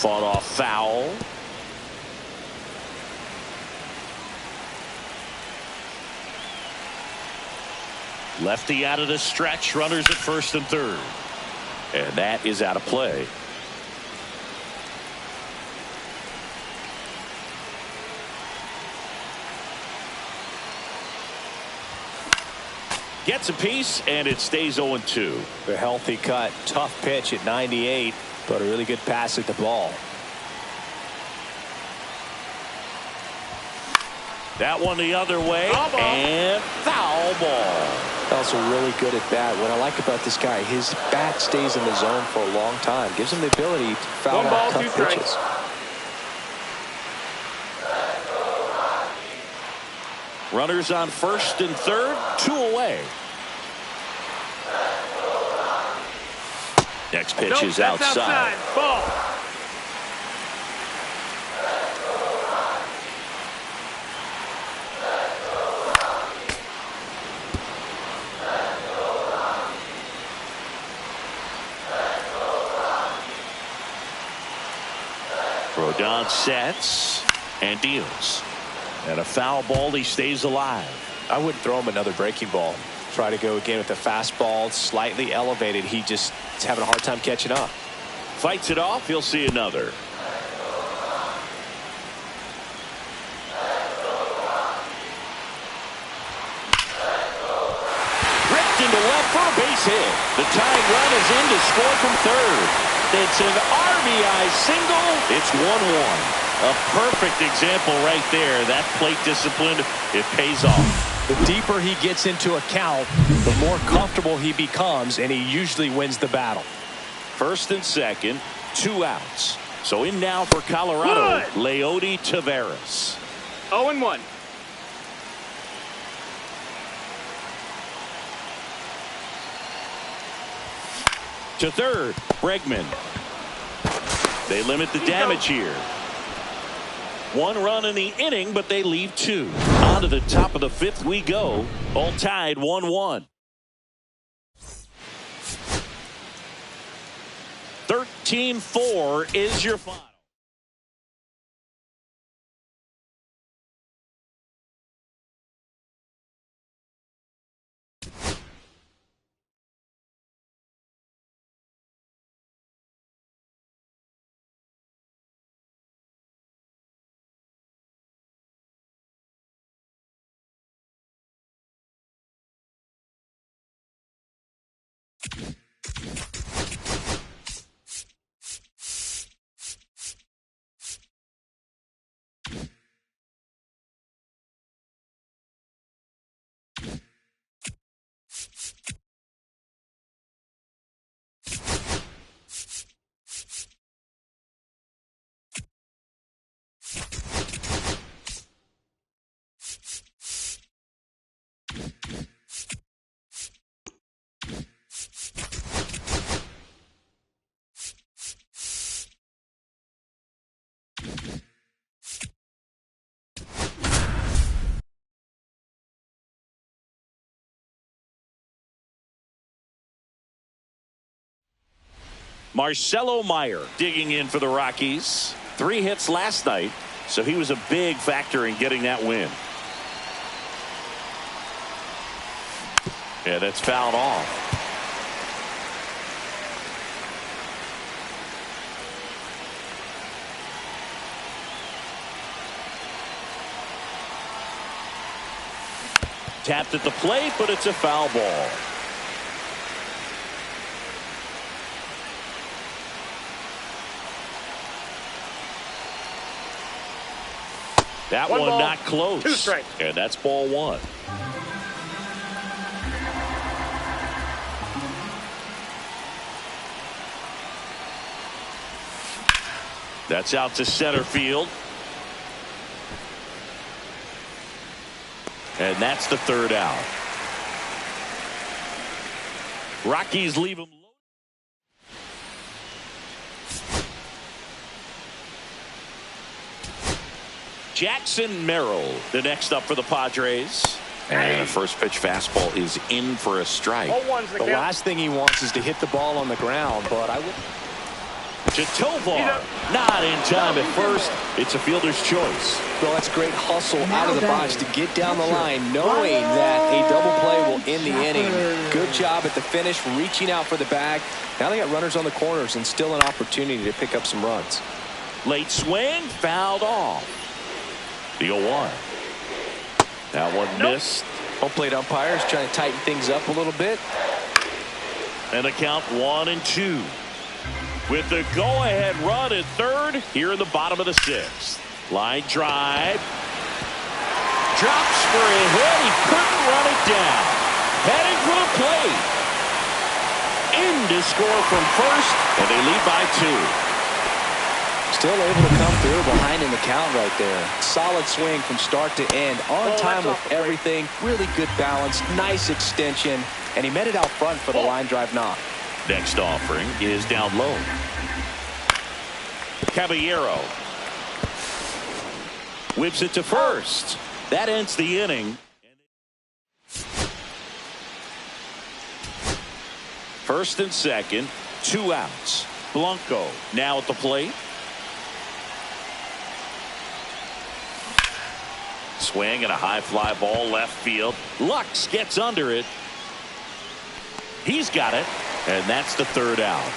Fought off foul. Lefty out of the stretch. Runners at first and third. And that is out of play. Gets a piece, and it stays 0-2. A healthy cut. Tough pitch at 98, but a really good pass at the ball. That one the other way, and foul ball. Also really good at bat. What I like about this guy, his bat stays in the zone for a long time. Gives him the ability to foul out tough pitches. Runners on first and third, 2 away. Next pitch is outside. Ball. Rodon sets and deals. And a foul ball, he stays alive. I wouldn't throw him another breaking ball. Try to go again with the fastball, slightly elevated. He just is having a hard time catching up. Fights it off, he'll see another. Ripped into left for a base hit. The tying run is in to score from third. It's an RBI single. It's 1-1. A perfect example right there. That plate discipline, it pays off. The deeper he gets into a count, the more comfortable he becomes, and he usually wins the battle. First and second, 2 outs. So in now for Colorado, Leody Taveras. 0-1. To third, Bregman. They limit the damage here. 1 run in the inning, but they leave 2. On to the top of the 5th we go. All tied 1-1. 13-4 is your final. Marcelo Meyer digging in for the Rockies. 3 hits last night, so he was a big factor in getting that win. Yeah, that's fouled off. Tapped at the plate, but it's a foul ball. That one not close. 2 strikes. And that's ball 1. That's out to center field. And that's the 3rd out. Rockies leave him. Jackson Merrill, the next up for the Padres. And the first pitch fastball is in for a strike. The last thing he wants is to hit the ball on the ground, but I would. To Tovar. Not in time at first. It's a fielder's choice. Well, that's great hustle out of the box to get down the line, knowing that a double play will end the inning. Good job at the finish, reaching out for the bag. Now they got runners on the corners and still an opportunity to pick up some runs. Late swing, fouled off. The 0-1. That one missed. Home plate umpires trying to tighten things up a little bit. And a count 1-2. With the go-ahead run at third here in the bottom of the 6th. Line drive. Drops for a hit. He couldn't run it down. Heading for the plate. In to score from first, and they lead by 2. Still able to come through behind in the count right there. Solid swing from start to end. On time with everything. Really good balance. Nice extension. And he met it out front for the line drive knock. Next offering is down low. Caballero whips it to first. That ends the inning. First and second, 2 outs. Blanco now at the plate. Swing and a high fly ball left field. Lux gets under it. He's got it, and that's the 3rd out.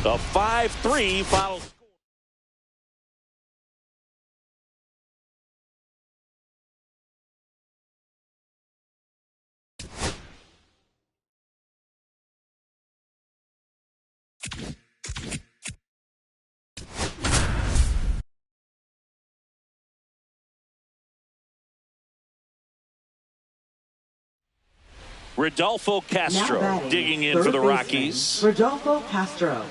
The 5-3 final score. Rodolfo Castro digging in for the Rockies. Rodolfo Castro.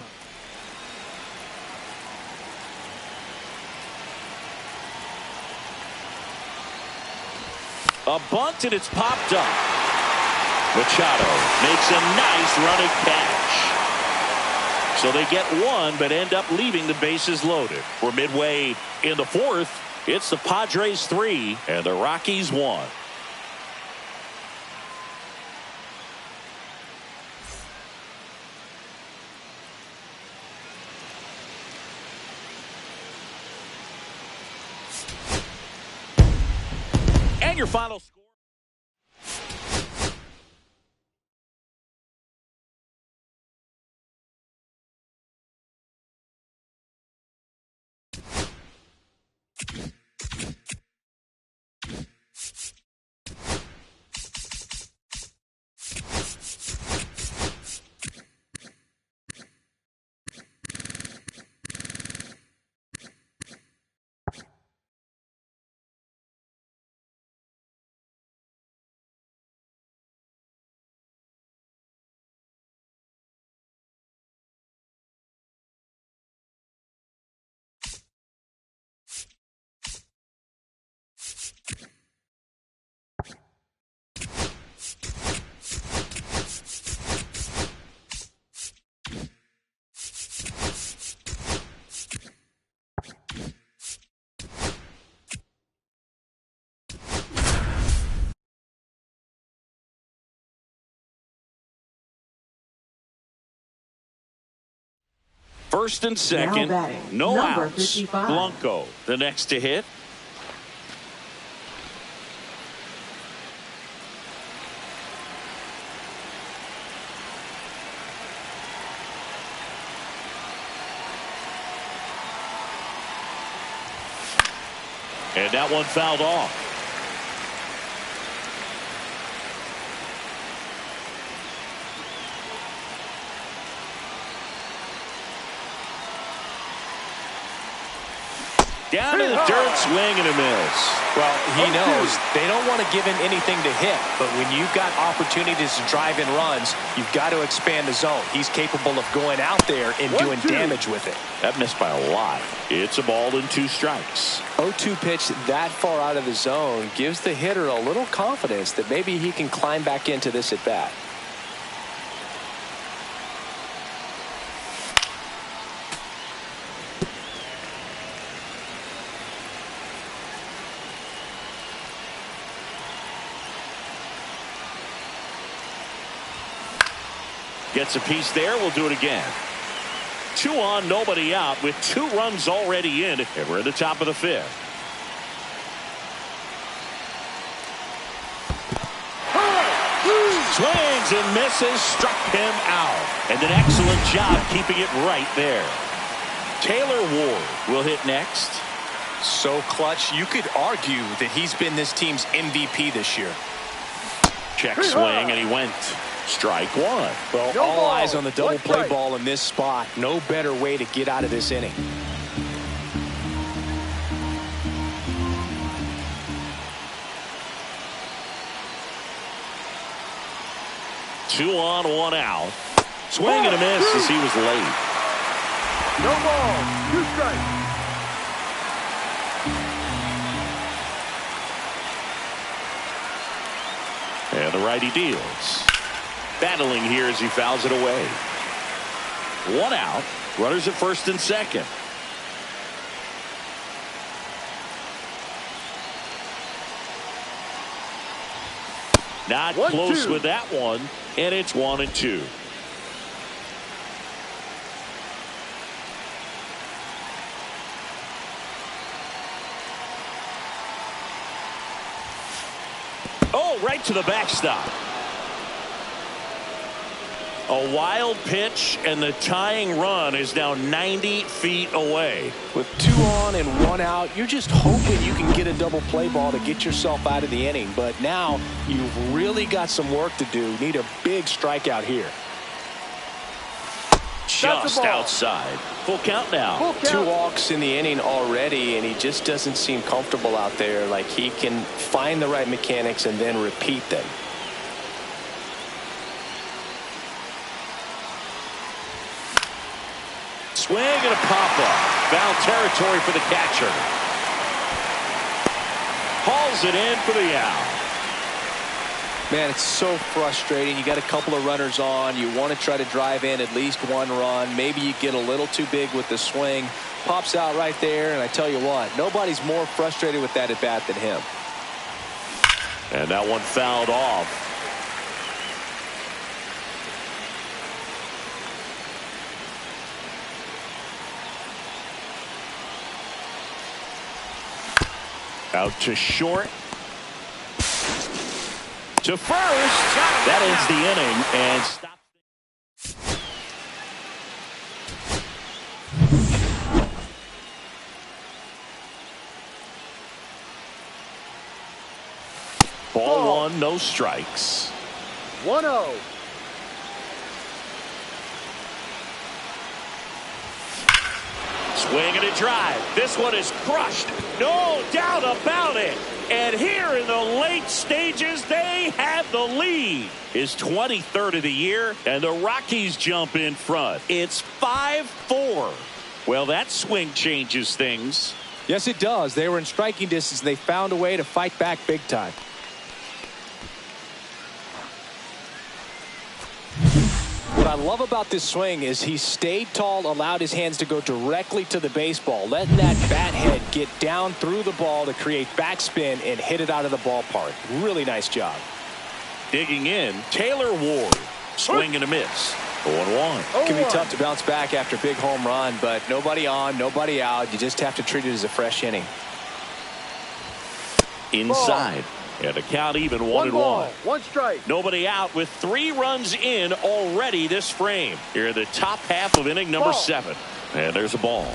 A bunt and it's popped up. Machado makes a nice running catch. So they get one but end up leaving the bases loaded. We're midway in the 4th. It's the Padres 3 and the Rockies 1. And your final score. First and second, no outs. 55. Blanco, the next to hit. And that one fouled off. Down to the dirt, swing and a miss. Well, he knows they don't want to give him anything to hit, but when you've got opportunities to drive in runs, you've got to expand the zone. He's capable of going out there and doing damage with it. That missed by a lot. It's a ball and 2 strikes. 0-2 pitch that far out of the zone gives the hitter a little confidence that maybe he can climb back into this at bat. Gets a piece there. We'll do it again. 2 on, nobody out with 2 runs already in. And we're at the top of the 5th. Swings and misses, struck him out. And an excellent job keeping it right there. Taylor Ward will hit next. So clutch, you could argue that he's been this team's MVP this year. Check swing, and he went. Strike 1. Well, No all ball. eyes on the double One play strike. ball in this spot. No better way to get out of this inning. Two on, 1 out. Swing and a miss as he was late. No ball. 2 strikes. And the righty deals. Battling here as he fouls it away. 1 out. Runners at first and second. Not 1-2. close with that one. And it's 1-2. Oh, right to the backstop. A wild pitch, and the tying run is now 90 feet away. With 2 on and 1 out, you're just hoping you can get a double play ball to get yourself out of the inning. But now you've really got some work to do. Need a big strikeout here. Just ball. outside. Full count now. Full count. 2 walks in the inning already, and he just doesn't seem comfortable out there. Like he can find the right mechanics and then repeat them. Swing and a pop-up. Foul territory for the catcher. Hauls it in for the out. Man, it's so frustrating. You got a couple of runners on. You want to try to drive in at least 1 run. Maybe you get a little too big with the swing. Pops out right there, and I tell you what, nobody's more frustrated with that at bat than him. And that one fouled off. Out to short. To first. That ends the inning and stops. Ball 1, no strikes. 1-0. Swing and a drive. This one is crushed. No doubt about it. And here in the late stages, they have the lead. His 23rd of the year, and the Rockies jump in front. It's 5-4. Well, that swing changes things. Yes, it does. They were in striking distance. They found a way to fight back big time. What I love about this swing is he stayed tall, allowed his hands to go directly to the baseball, letting that bat head get down through the ball to create backspin and hit it out of the ballpark. Really nice job. Digging in, Taylor Ward. Swing and a miss. 0-1. It can be tough to bounce back after a big home run, but nobody on, nobody out. You just have to treat it as a fresh inning. Inside. And the count even 1-1. 1 strike. Nobody out with 3 runs in already this frame. Here in the top half of inning number 7. And there's a ball.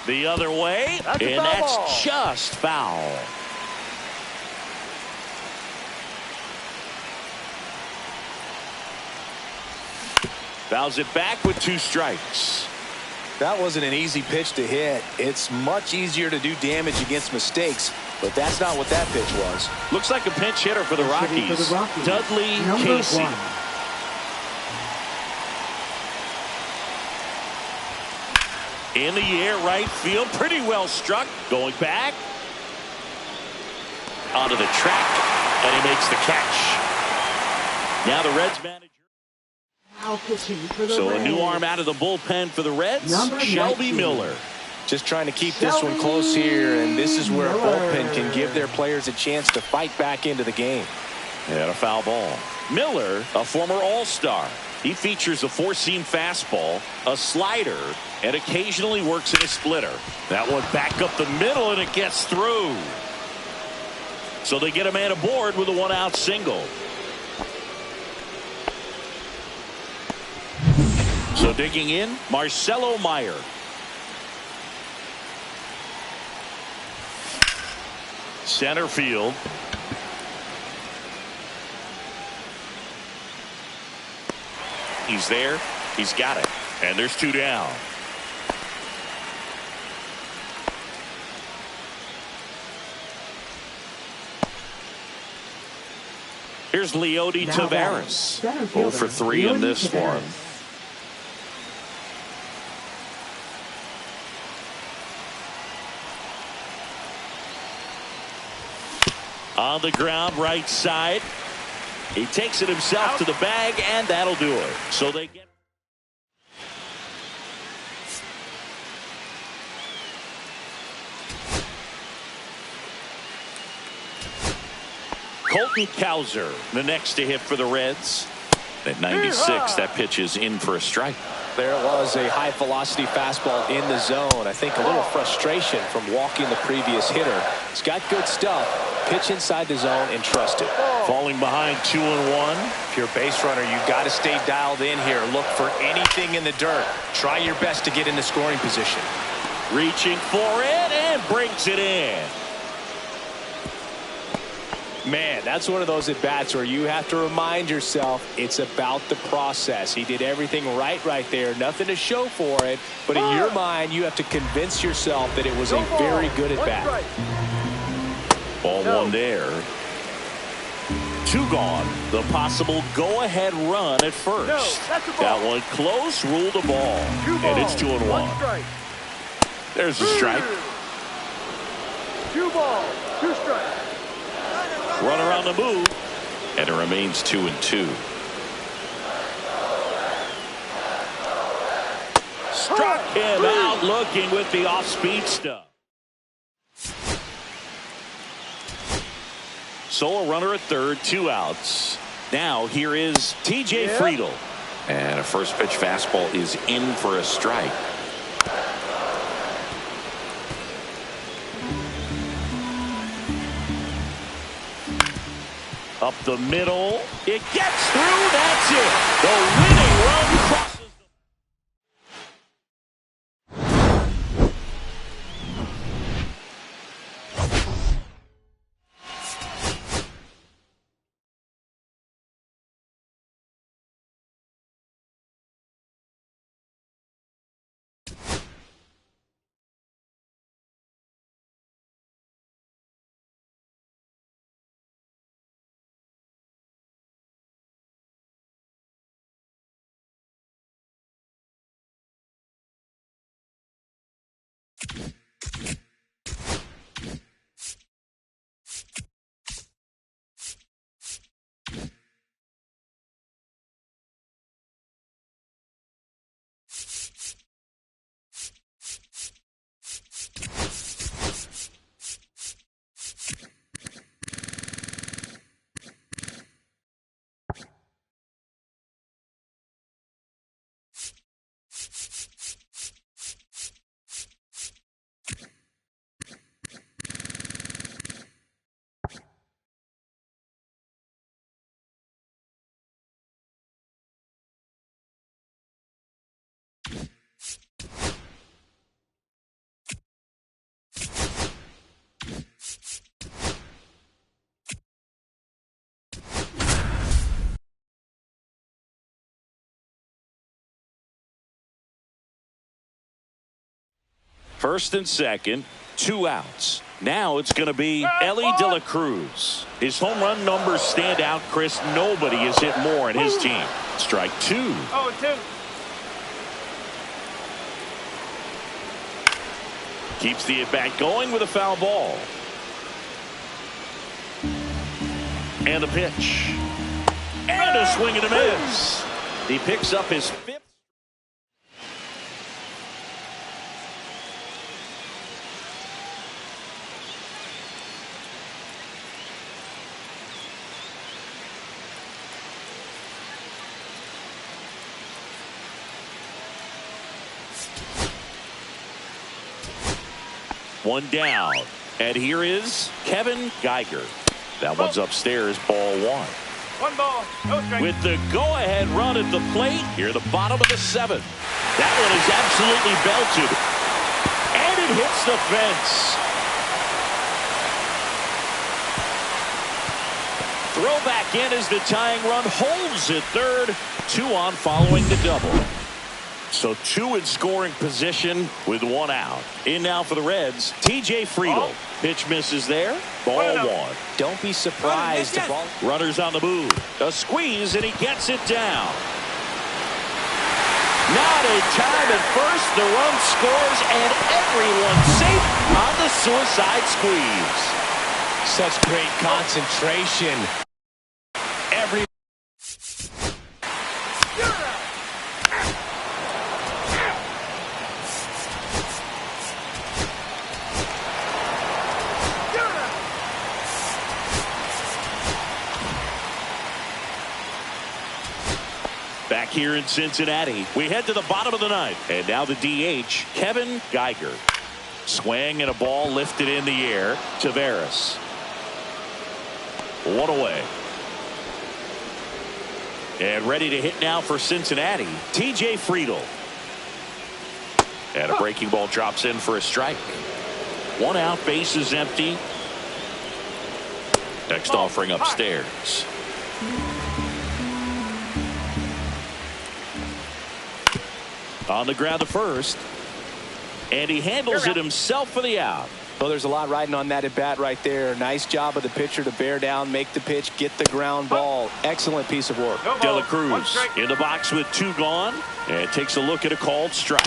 The other way. That's a and foul that's ball. just foul. Fouls it back with 2 strikes. That wasn't an easy pitch to hit. It's much easier to do damage against mistakes, but that's not what that pitch was. Looks like a pinch hitter for the Rockies. Dudley Number Casey. 1. In the air, right field, pretty well struck. Going back. Onto the track, and he makes the catch. Now the Reds manager. Now pitching for the So Reds. a new arm out of the bullpen for the Reds, Number Shelby 19. Miller. Just trying to keep this one close here, and this is where a bullpen can give their players a chance to fight back into the game. And a foul ball. Miller, a former All-Star. He features a four-seam fastball, a slider, and occasionally works in a splitter. That one back up the middle, and it gets through. So they get a man aboard with a one-out single. So digging in, Marcelo Meyer. Center field. He's there. He's got it. And there's two down. Here's Leody Taveras. 0 for 3 in this one. On the ground, right side. He takes it himself to the bag, and that'll do it. So they get. Colton Cowser, the next to hit for the Reds. At 96, that pitch is in for a strike. There was a high velocity fastball in the zone. I think a little frustration from walking the previous hitter. He's got good stuff. Pitch inside the zone and trust it. Falling behind 2-1. If you're a base runner, you've got to stay dialed in here. Look for anything in the dirt. Try your best to get in the scoring position. Reaching for it and brings it in. Man, that's one of those at-bats where you have to remind yourself it's about the process. He did everything right there. Nothing to show for it. But in your mind, you have to convince yourself that it was a very good at-bat. Ball one there. Two gone. The possible go-ahead run at first. That one close, ruled a ball. And it's 2-1. There's a strike. 2 balls, 2 strikes. Runner on the move, and it remains 2-2. Struck him out looking with the off-speed stuff. So a runner at third, 2 outs. Now here is T.J. Friedl. And a first pitch fastball is in for a strike. Up the middle. It gets through. That's it. The winning run crosses. First and second, 2 outs. Now it's going to be Elly De La Cruz. His home run numbers stand out, Chris. Nobody has hit more in his team. Strike 2. 0-2. Keeps the at-bat going with a foul ball. And a pitch. And a swing and a miss. He picks up his 5th. One down. And here is Kevin Geiger. That one's upstairs, ball one. One ball, no strike. With the go-ahead run at the plate, here the bottom of the seventh. That one is absolutely belted. And it hits the fence. Throw back in as the tying run holds at third. 2 on following the double. So 2 in scoring position with 1 out. In now for the Reds, TJ Friedel. Pitch misses there. Ball 1. Don't be surprised. Runners on the move. A squeeze, and he gets it down. Not in time at first. The run scores, and everyone's safe on the suicide squeeze. Such great concentration. Every Back here in Cincinnati, we head to the bottom of the ninth. And now the DH, Kevin Geiger. Swing and a ball lifted in the air. Taveras. 1 away. And ready to hit now for Cincinnati, TJ Friedel. And a breaking ball drops in for a strike. 1 out, base is empty. Next offering upstairs. On the ground to first. And he handles it himself for the out. Well, there's a lot riding on that at bat right there. Nice job of the pitcher to bear down, make the pitch, get the ground ball. Excellent piece of work. De La Cruz in the box with 2 gone. And takes a look at a called strike.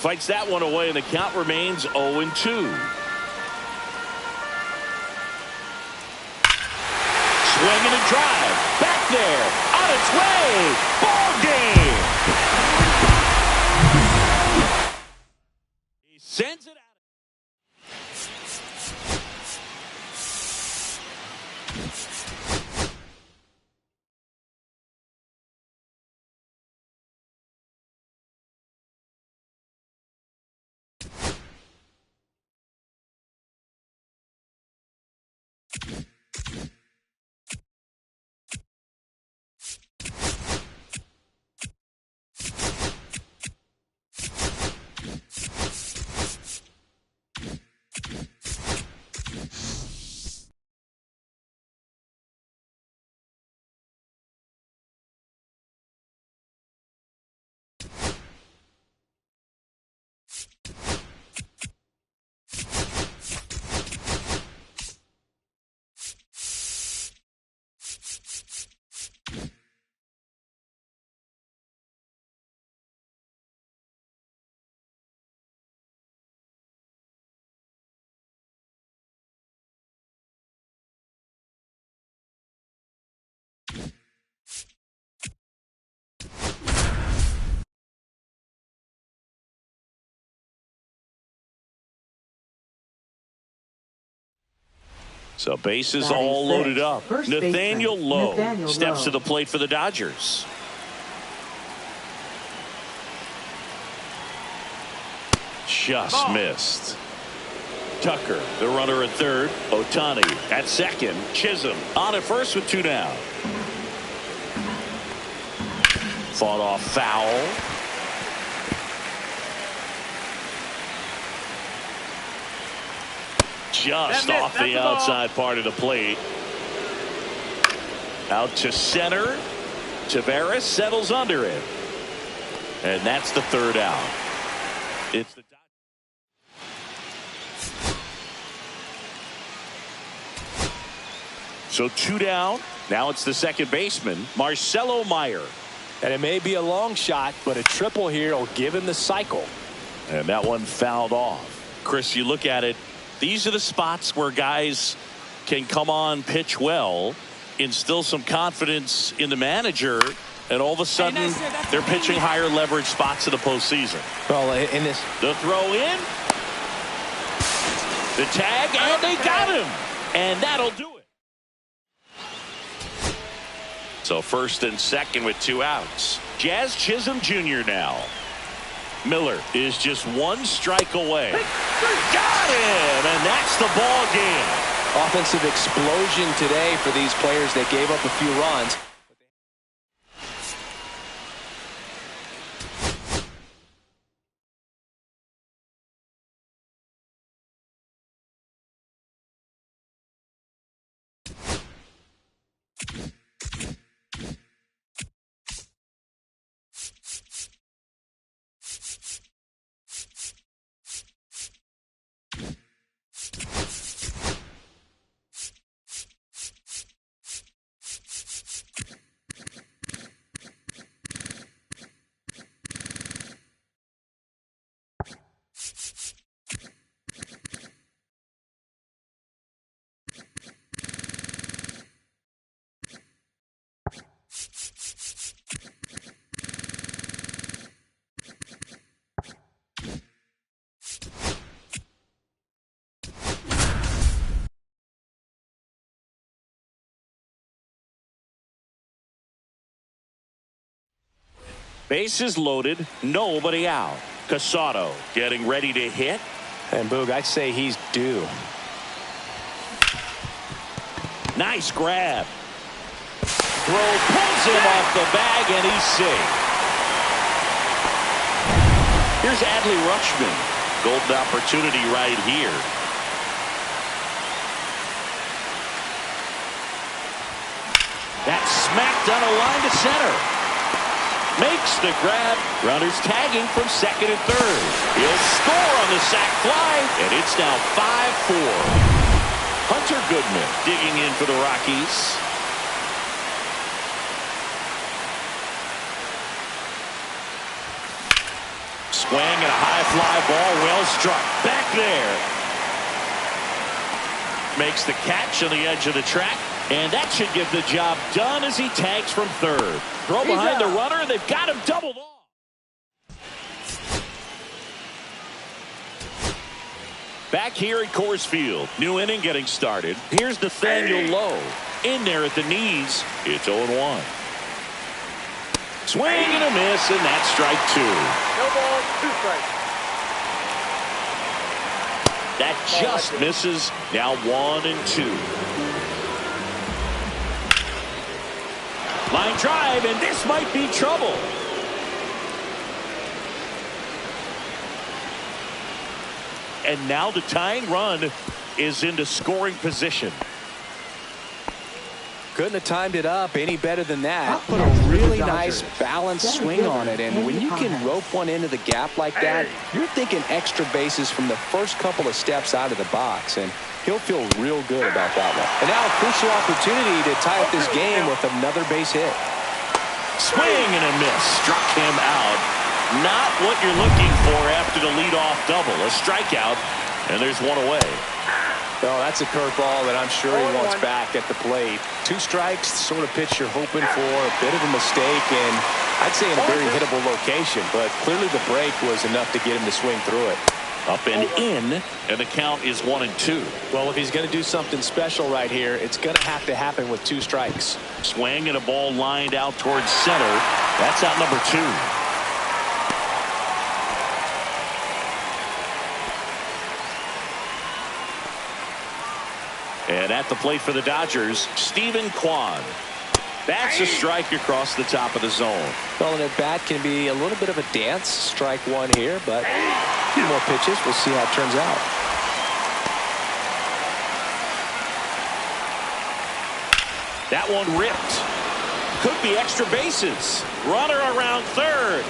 Fights that one away, and the count remains 0-2. Swing and a drive. Back there. On its way. Ball game. He sends it out. So bases all loaded up. Nathaniel Lowe steps to the plate for the Dodgers. Just missed. Tucker, the runner at third. Ohtani at second. Chisholm on at first with 2 down. Fought off foul. Just off the outside part of the plate. Out to center. Taveras settles under it. And that's the 3rd out. It's the So 2 down. Now it's the second baseman, Marcelo Meyer. And it may be a long shot, but a triple here will give him the cycle. And that one fouled off. Chris, you look at it. These are the spots where guys can come on, pitch well, instill some confidence in the manager, and all of a sudden they're pitching higher leverage spots in the postseason. Well, in this, the throw in, the tag, and they got him, and that'll do it. So first and second with 2 outs. Jazz Chisholm Jr. now. Miller is just 1 strike away. Got him, and that's the ball game. Offensive explosion today for these players that gave up a few runs. Bases loaded, nobody out. Casado getting ready to hit. And Boog, I'd say he's due. Nice grab. Throw pulls him off the bag, and he's safe. Here's Adley Rutschman. Golden opportunity right here. That's smacked on a line to center. Makes the grab. Runners tagging from second and third. He'll score on the sac fly, and it's now 5-4. Hunter Goodman digging in for the Rockies. Swing and a high fly ball, well struck. Back there. Makes the catch on the edge of the track. And that should get the job done as he tags from third. Throw behind the runner. They've got him doubled off. Back here at Coors Field. New inning getting started. Here's Nathaniel Lowe. In there at the knees. It's 0-1. Swing and a miss, and that's strike 2. No ball, 2 strikes. That just misses. Now 1-2. Line drive, and this might be trouble. And now the tying run is into scoring position. Couldn't have timed it up any better than that. Put a really nice balanced swing on it, and when you can rope one into the gap like that, you're thinking extra bases from the first couple of steps out of the box, and he'll feel real good about that one. And now a crucial opportunity to tie up this game with another base hit. Swing and a miss. Struck him out. Not what you're looking for after the leadoff double. A strikeout, and there's 1 away. Oh, that's a curveball that I'm sure he wants back at the plate. 2 strikes, sort of pitch you're hoping for. A bit of a mistake, and I'd say in a very hittable location, but clearly the break was enough to get him to swing through it. Up and in, and the count is 1-2. Well, if he's going to do something special right here, it's going to have to happen with 2 strikes. Swing and a ball lined out towards center. That's out number 2. And at the plate for the Dodgers, Stephen Kwan. That's a strike across the top of the zone. Well, an at-bat can be a little bit of a dance. Strike 1 here, but a few more pitches. We'll see how it turns out. That one ripped. Could be extra bases. Runner around third.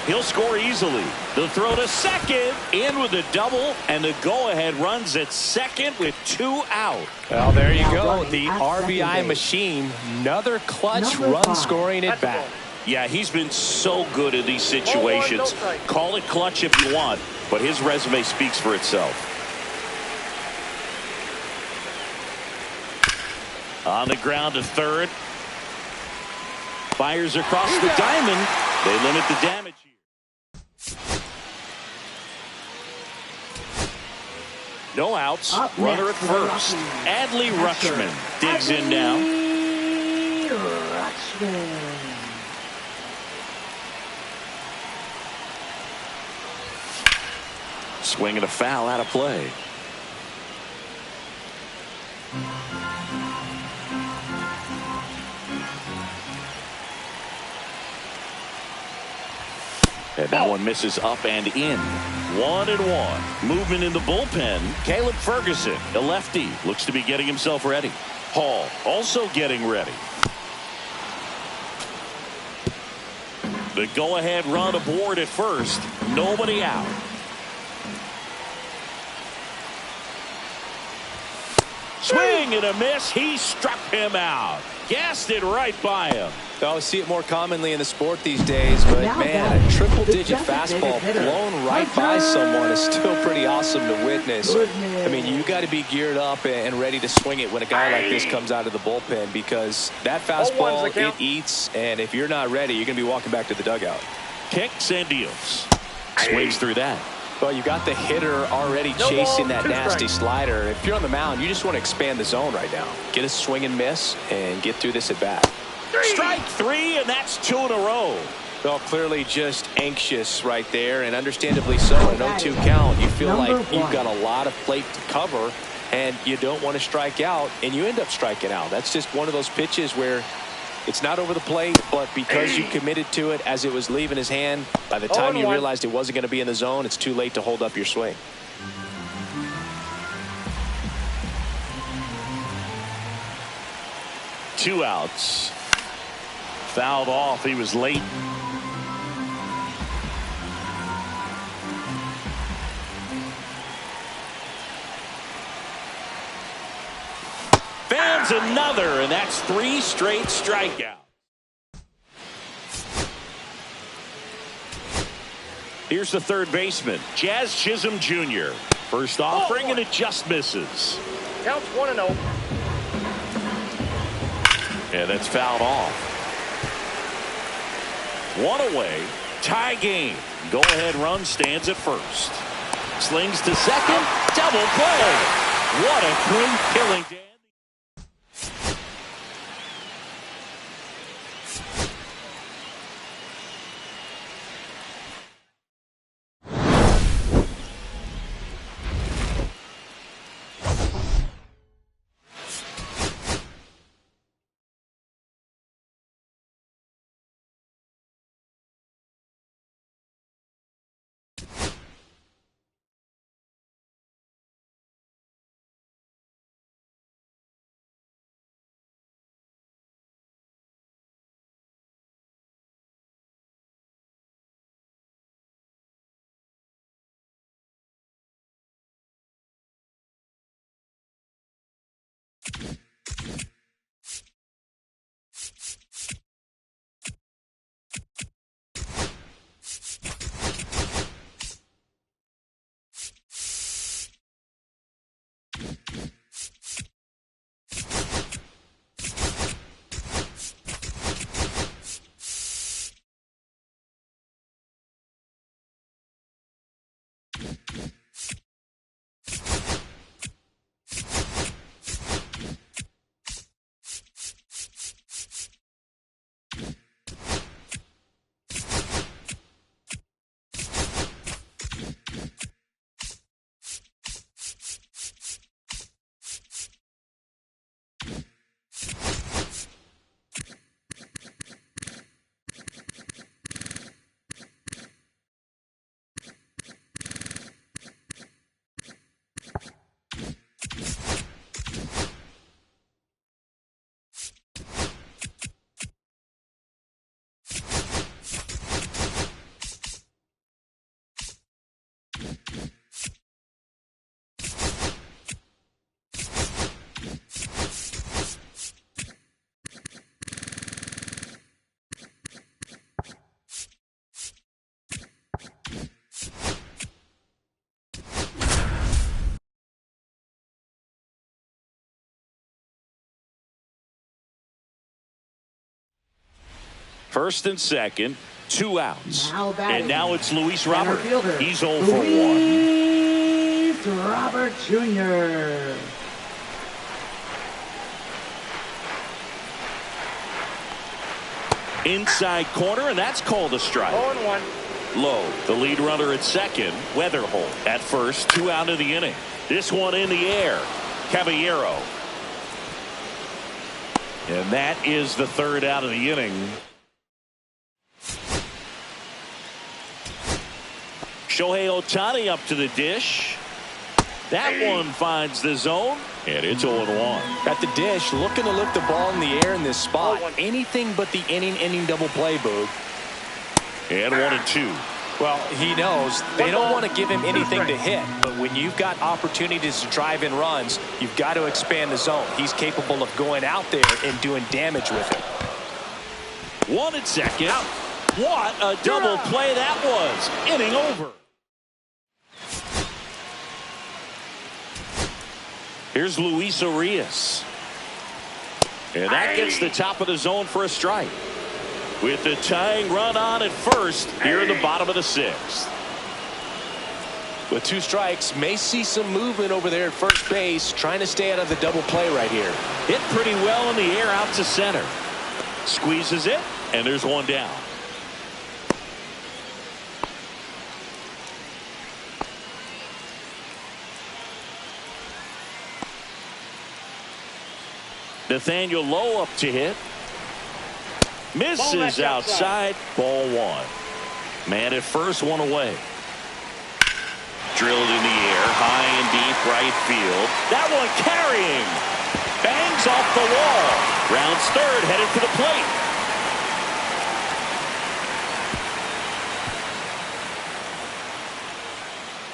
He'll score easily. The throw to second. In with a double. And the go-ahead runs at second with 2 out. Well, there you go. The RBI machine. Another clutch run scoring at bat. Yeah, he's been so good in these situations. Call it clutch if you want, but his resume speaks for itself. On the ground to third. Fires across the diamond. They limit the damage here. No outs. Runner at first. Adley Rutschman digs in now. Watchmen. Swing and a foul out of play. And that one misses up and in. 1-1. Movement in the bullpen. Caleb Ferguson, the lefty, looks to be getting himself ready. Hall also getting ready. The go-ahead run aboard at first. Nobody out. Swing and a miss. He struck him out. Gassed it right by him. I see it more commonly in the sport these days, but man, a triple-digit fastball blown right by someone is still pretty awesome to witness. I mean, you got to be geared up and ready to swing it when a guy like this comes out of the bullpen, because that fastball, it eats, and if you're not ready, you're going to be walking back to the dugout. Kicks and deals. Swings through that. Well, you got the hitter already chasing that nasty slider. If you're on the mound, you just want to expand the zone right now. Get a swing and miss and get through this at bat. Strike three, and that's 2 in a row. Well, clearly just anxious right there, and understandably so. An 0-2 count, you feel like you've got a lot of plate to cover, and you don't want to strike out, and you end up striking out. That's just one of those pitches where it's not over the plate, but because you committed to it as it was leaving his hand, by the time you realized it wasn't going to be in the zone, it's too late to hold up your swing. Two outs. Fouled off. He was late. Fans another, and that's 3 straight strikeouts. Here's the third baseman, Jazz Chisholm Jr. First offering, and it just misses. Counts 1-0. Yeah, that's fouled off. 1 away. Tie game. Go-ahead run stands at first. Slings to second. Double play. What a clean killing. First and second, 2 outs. And now it's Luis Robert. He's 0 for 1. Luis Robert Jr. Inside corner, and that's called a strike. 0-1. Low, the lead runner at second. Weatherholt at first. 2 out of the inning. This one in the air. Caballero. And that is the 3rd out of the inning. Shohei Ohtani up to the dish. That one finds the zone, and it's 0-1. At the dish, looking to lift the ball in the air in this spot. Anything but the inning double play, Boog. And 1-2. Well, he knows they don't want to give him anything to hit, but when you've got opportunities to drive in runs, you've got to expand the zone. He's capable of going out there and doing damage with it. 1 at second. What a double play that was. Inning over. Here's Luis Urias. And that gets the top of the zone for a strike. With the tying run on at first here in the bottom of the 6th. With 2 strikes, may see some movement over there at first base, trying to stay out of the double play right here. Hit pretty well in the air out to center. Squeezes it, and there's 1 down. Nathaniel Lowe up to hit. Misses outside. Ball 1. Man at first, 1 away. Drilled in the air, high and deep right field. That one carrying. Bangs off the wall. Rounds third, headed for the plate.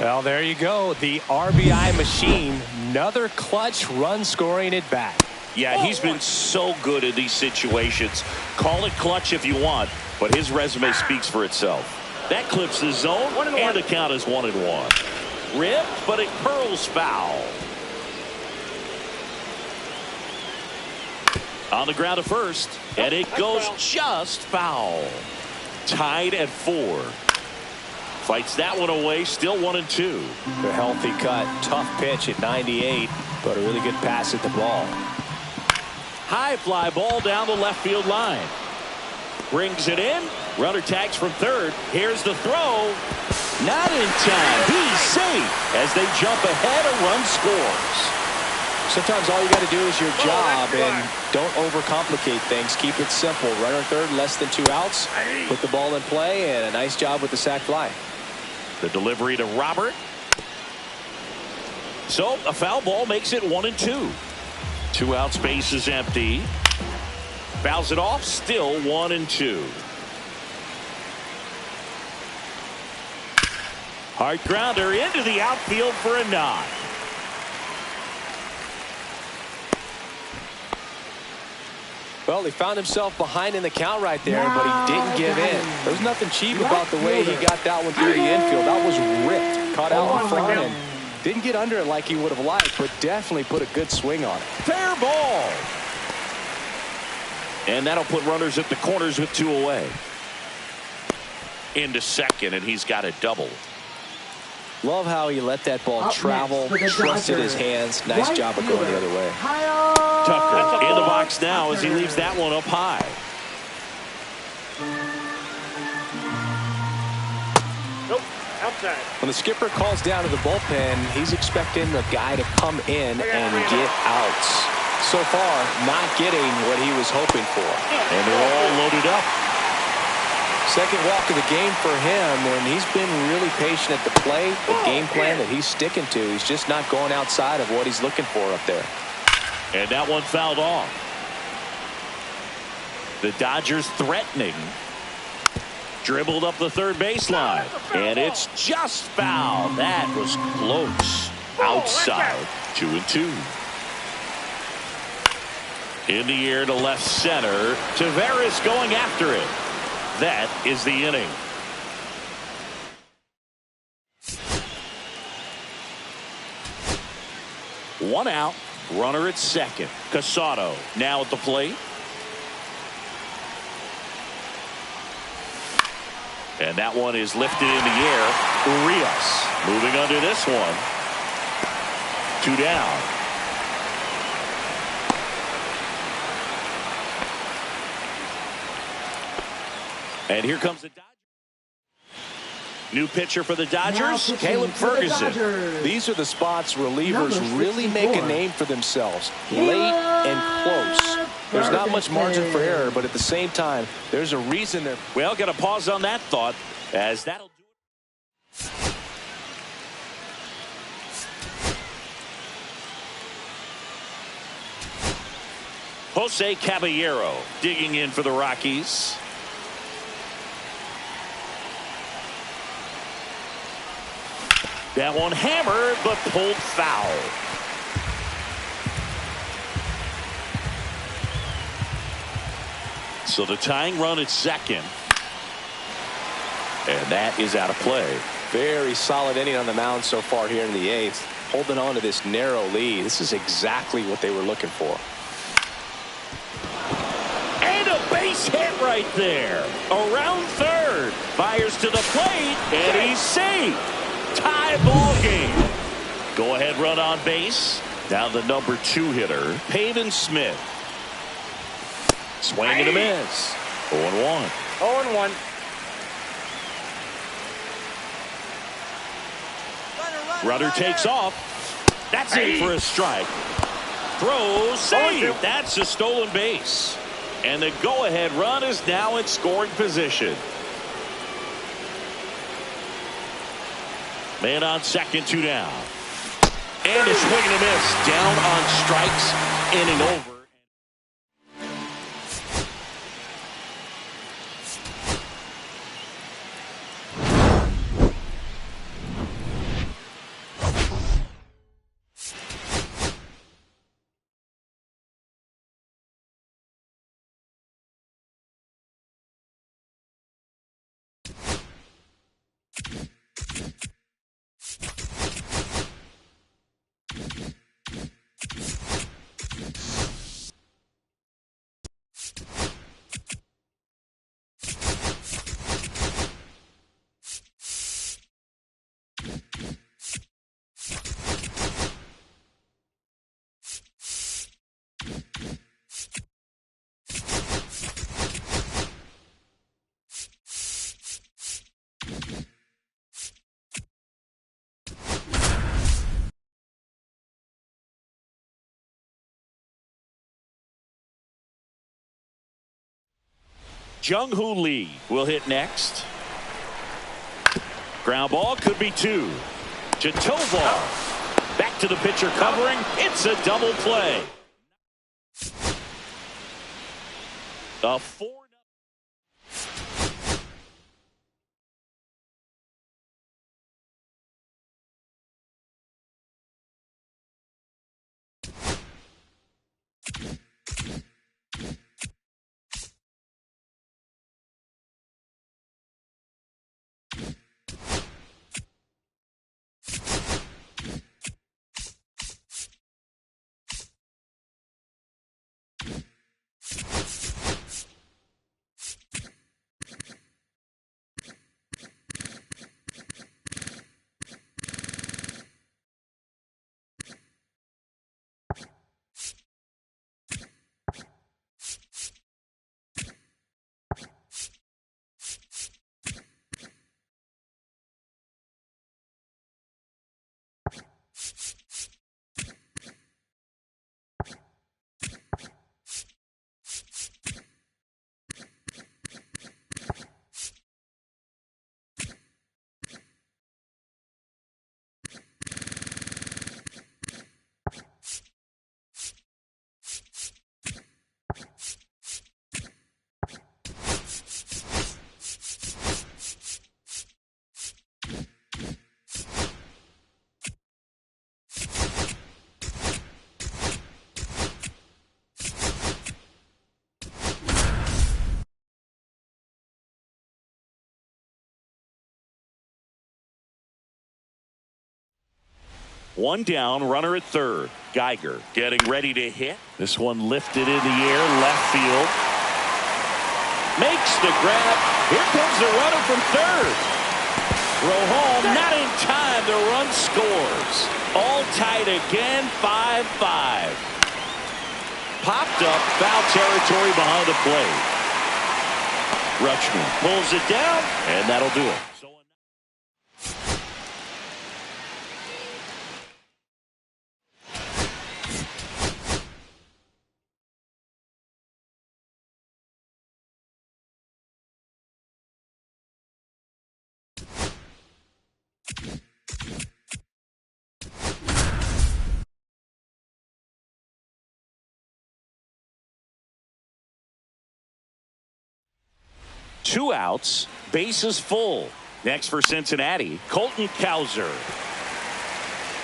Well, there you go. The RBI machine. Another clutch run scoring at bat. Yeah, he's been so good in these situations. Call it clutch if you want, but his resume speaks for itself. That clips the zone, and the count is 1-1. Ripped, but it curls foul. On the ground at first, and it goes just foul. Tied at 4. Fights that one away, still 1-2. A healthy cut, tough pitch at 98, but a really good pass at the ball. High fly ball down the left field line. Brings it in. Runner tags from third. Here's the throw. Not in time. He's safe as they jump ahead. A run scores. Sometimes all you got to do is your job and don't overcomplicate things. Keep it simple. Runner third, less than 2 outs. Put the ball in play, and a nice job with the sac fly. The delivery to Robert. So a foul ball makes it 1-2. 2 outs, base is empty. Fouls it off, still 1-2. Hard grounder into the outfield for a knock. Well, he found himself behind in the count right there, but he didn't give in. There's nothing cheap about the way he got that one through the infield. That was ripped, caught out in front, and didn't get under it like he would have liked, but definitely put a good swing on it. Fair ball. And that'll put runners at the corners with 2 away. Into second, and he's got a double. Love how he let that ball travel, trusted his hands. Nice job of going the other way. Tucker in the box now as he leaves that one up high. Nope, outside. When the skipper calls down to the bullpen, he's expecting the guy to come in and get outs. So far, not getting what he was hoping for. And they're all loaded up. Second walk of the game for him, and he's been really patient at the plate. The game plan that he's sticking to, he's just not going outside of what he's looking for up there. And that one fouled off. The Dodgers threatening. Dribbled up the third baseline. And it's just foul. That was close. Outside. 2-2. In the air to left center. Taveras going after it. That is the inning. One out. Runner at second. Casado now at the plate. And that one is lifted in the air. Urias moving under this one. 2 down. And here comes the Dodgers. New pitcher for the Dodgers, Now Caleb pitching for the Ferguson. Dodgers. These are the spots relievers Number really make a 64. name for themselves. Late and close. There's not much margin for error, but at the same time, there's a reason they're... Well, got to pause on that thought, as that'll do it. Jose Caballero digging in for the Rockies. That one hammered, but pulled foul. So the tying run at second. And that is out of play. Very solid inning on the mound so far here in the eighth. Holding on to this narrow lead. This is exactly what they were looking for. And a base hit right there. Around third. Fires to the plate. And he's safe. Tie ball game. Go ahead run on base. Now the number 2 hitter, Pavin Smith. Swing and a miss. 0-1. 0-1. Runner takes off. That's in for a strike. Throws, save. That's a stolen base. And the go-ahead run is now in scoring position. Man on second, 2 down. And a swing and a miss. Down on strikes. Inning over. Jung-Hoo Lee will hit next. Ground ball could be 2. To Tovar. Back to the pitcher covering. It's a double play. A 4. One down, runner at third. Geiger getting ready to hit. This one lifted in the air, left field. Makes the grab. Here comes the runner from third. Throw home, not in time. The run scores. All tied again, 5-5. Popped up, foul territory behind the plate. Rutschman pulls it down, and that'll do it. Two outs, bases full. Next for Cincinnati, Colton Cowser.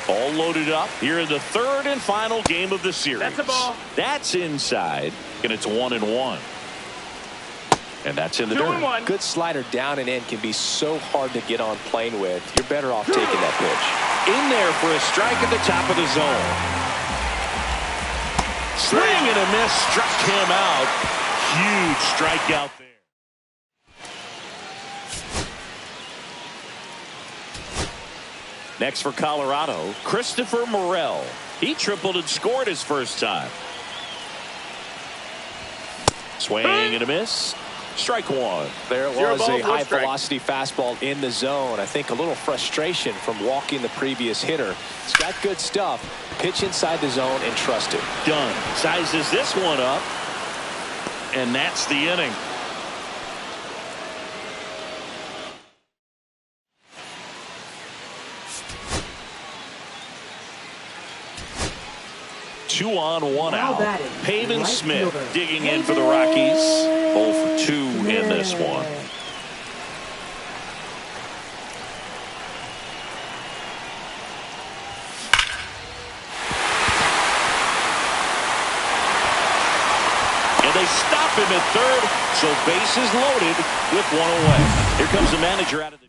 All loaded up here in the third and final game of the series. That's a ball. That's inside, and it's 1-1. And that's in the dirt. 2-1. Good slider down and in can be so hard to get on plane with. You're better off taking that pitch. In there for a strike at the top of the zone. Swing and a miss, struck him out. Huge strikeout there. Next for Colorado, Christopher Morel. He tripled and scored his first time. Swing and a miss. Strike one. There it Zero was, ball, a no high strike. velocity fastball in the zone. I think a little frustration from walking the previous hitter. It's got good stuff. Pitch inside the zone and trust it. Done. Sizes this one up. And that's the inning. Two on, one Now out. batting, Pavin right Smith fielder, digging in for the Rockies. 0 for 2 in this one. And they stop him at third, so bases loaded with one away. Here comes the manager out of the...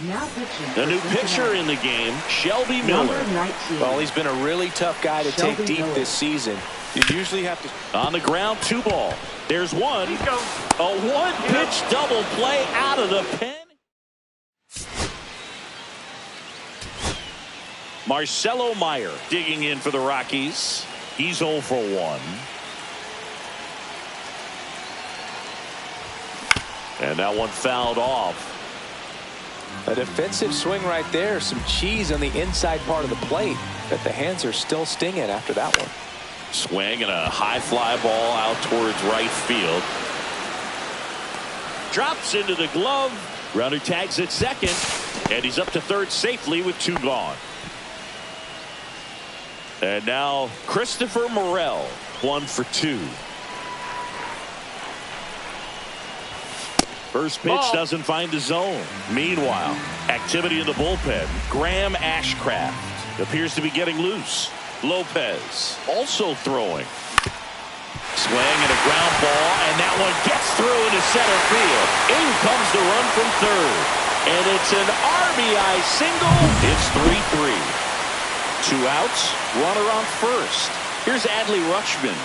Now pitching. The new pitcher in the game, Shelby Miller. Number 19. Well, he's been a really tough guy to Shelby take deep Miller. this season. You usually have to... On the ground, 2 ball. There's one. Let's go. A one-pitch double play out of the pen. Marcelo Meyer digging in for the Rockies. He's 0 for 1. And that one fouled off. A defensive swing right there. Some cheese on the inside part of the plate. But the hands are still stinging after that one. Swing and a high fly ball out towards right field. Drops into the glove. Runner tags at second. And he's up to third safely with 2 gone. And now Christopher Morel, 1 for 2. First pitch doesn't find the zone. Meanwhile, activity in the bullpen. Graham Ashcraft appears to be getting loose. Lopez also throwing. Swing and a ground ball, and that one gets through into center field. In comes the run from third. And it's an RBI single. It's 3-3. 2 outs, runner on first. Here's Adley Rutschman.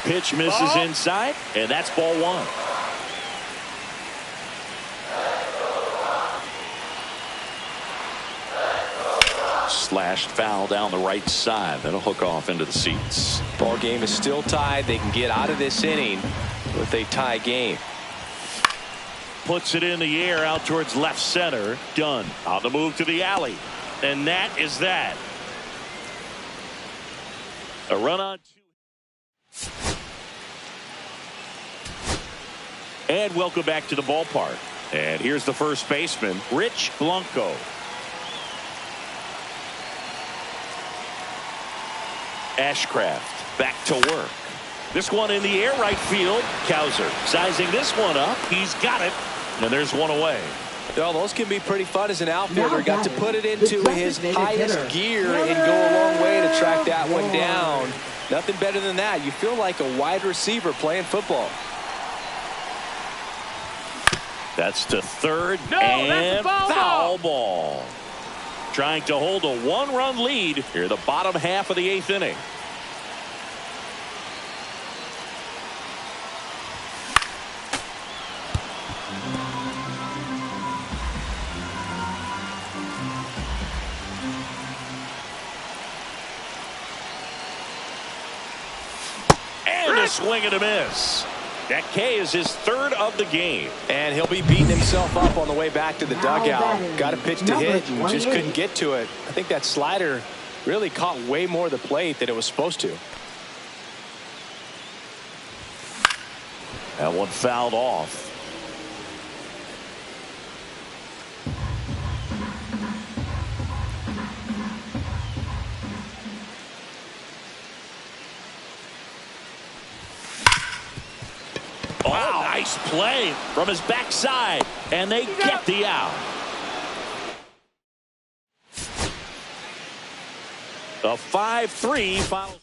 Pitch misses inside, and that's ball 1. Slashed foul down the right side. That'll hook off into the seats. Ball game is still tied. They can get out of this inning with a tie game. Puts it in the air out towards left center. Done. On the move to the alley. And that is that. A run on 2. And welcome back to the ballpark. And here's the first baseman, Rich Blanco. Ashcraft back to work. This one in the air right field. Cowser sizing this one up. He's got it. And there's one away. Well, those can be pretty fun as an outfielder. Now Got to batting, put it the into his designated highest hitter, gear and go a long way to track that one down. Nothing better than that. You feel like a wide receiver playing football. That's to third, No, that's and a foul foul ball. Trying to hold a 1-run lead here, the bottom half of the 8th inning. And a swing and a miss. That K is his third of the game. And he'll be beating himself up on the way back to the dugout. Got a pitch to hit and just 28. couldn't get to it. I think that slider really caught way more of the plate than it was supposed to. That one fouled off. Wow, nice play from his backside, and they get the out. The 5-3 final.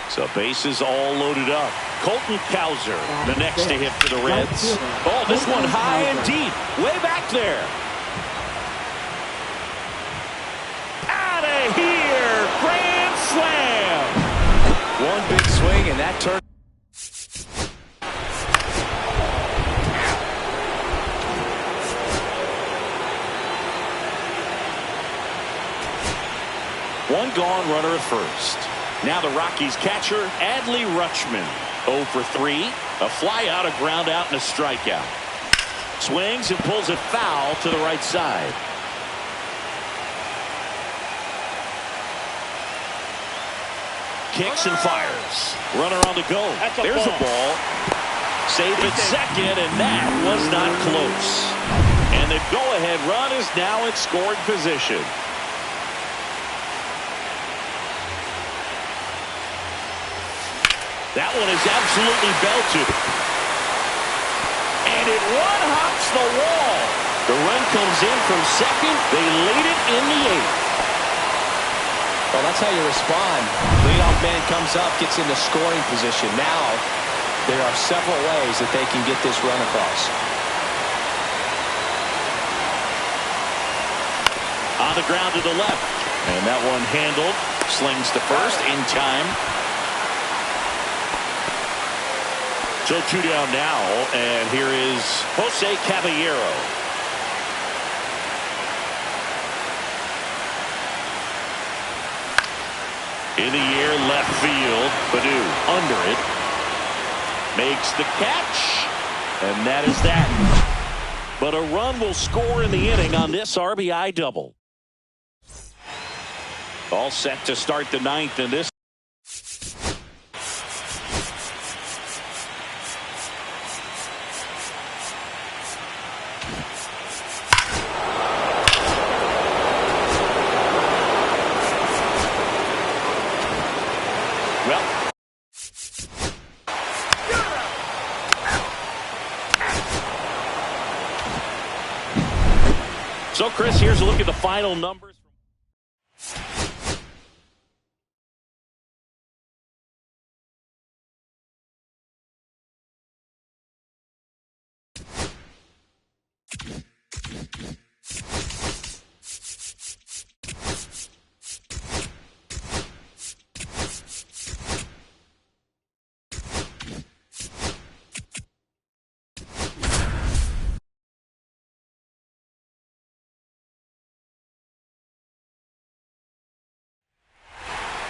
So bases all loaded up. Colton Cowser, the next to hit for the Reds. Oh, this one high and deep, way back there. Out of here, grand slam. One big swing and that turned. One gone, runner at first. Now the Rockies catcher, Adley Rutschman. 0 for 3. A fly out, a ground out, and a strikeout. Swings and pulls it foul to the right side. Kicks and fires. Runner on the go. There's a ball. Safe at second, and that was not close. And the go-ahead run is now in scoring position. That one is absolutely belted. And it one-hops the wall. The run comes in from second. They lead it in the 8th. Well, that's how you respond. Leadoff man comes up, gets into scoring position. Now, there are several ways that they can get this run across. On the ground to the left. And that one handled. Slings to first in time. So 2 down now, and here is Jose Caballero. In the air, left field. Badu under it. Makes the catch, and that is that. But a run will score in the inning on this RBI double. All set to start the 9th in this. So, Chris, here's a look at the final numbers.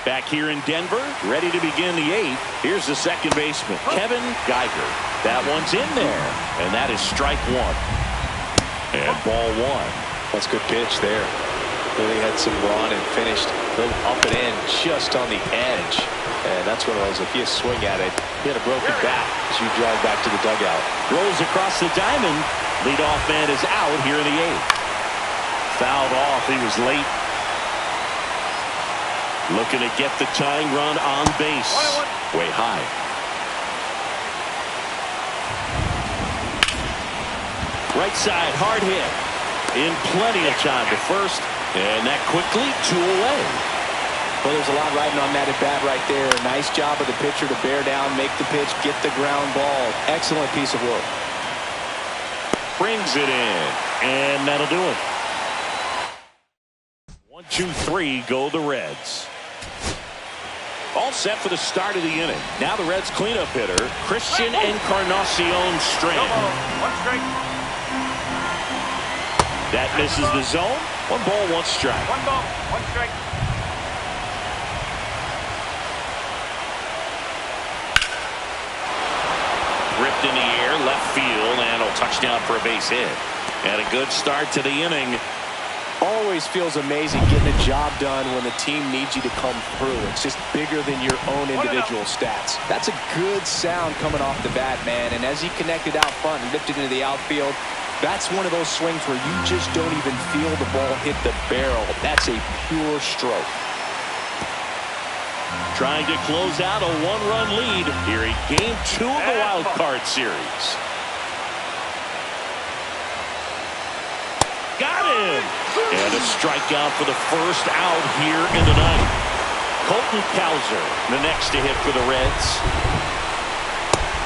Back here in Denver, ready to begin the 8th. Here's the second baseman, Kevin Geiger. That one's in there, and that is strike 1. And ball 1. That's a good pitch there. Really had some run and finished a little up and in just on the edge. And that's one of those, if you swing at it, you had a broken bat as you drive back to the dugout. Rolls across the diamond. Leadoff man is out. out here in the 8th. Fouled off. He was late. Looking to get the tying run on base. Way high. Right side, hard hit. In plenty of time to first. And that quickly 2 away. Well, there's a lot riding on that at bat right there. Nice job of the pitcher to bear down, make the pitch, get the ground ball. Excellent piece of work. Brings it in. And that'll do it. 1, 2, 3 go the Reds. All set for the start of the inning. Now the Reds cleanup hitter, Christian Encarnacion Strand. One strike. That misses the zone. 1 ball, 1 strike. 1 ball, 1 strike. Ripped in the air, left field, and a touchdown for a base hit. And a good start to the inning. Always feels amazing getting a job done when the team needs you to come through. It's just bigger than your own individual stats. That's a good sound coming off the bat, man. And as he connected out front and lifted into the outfield, that's one of those swings where you just don't even feel the ball hit the barrel. That's a pure stroke. Trying to close out a 1-run lead here in Game 2 of the Wild Card Series. Got him! And a strikeout for the first out here in the ninth. Colton Cowser, the next to hit for the Reds.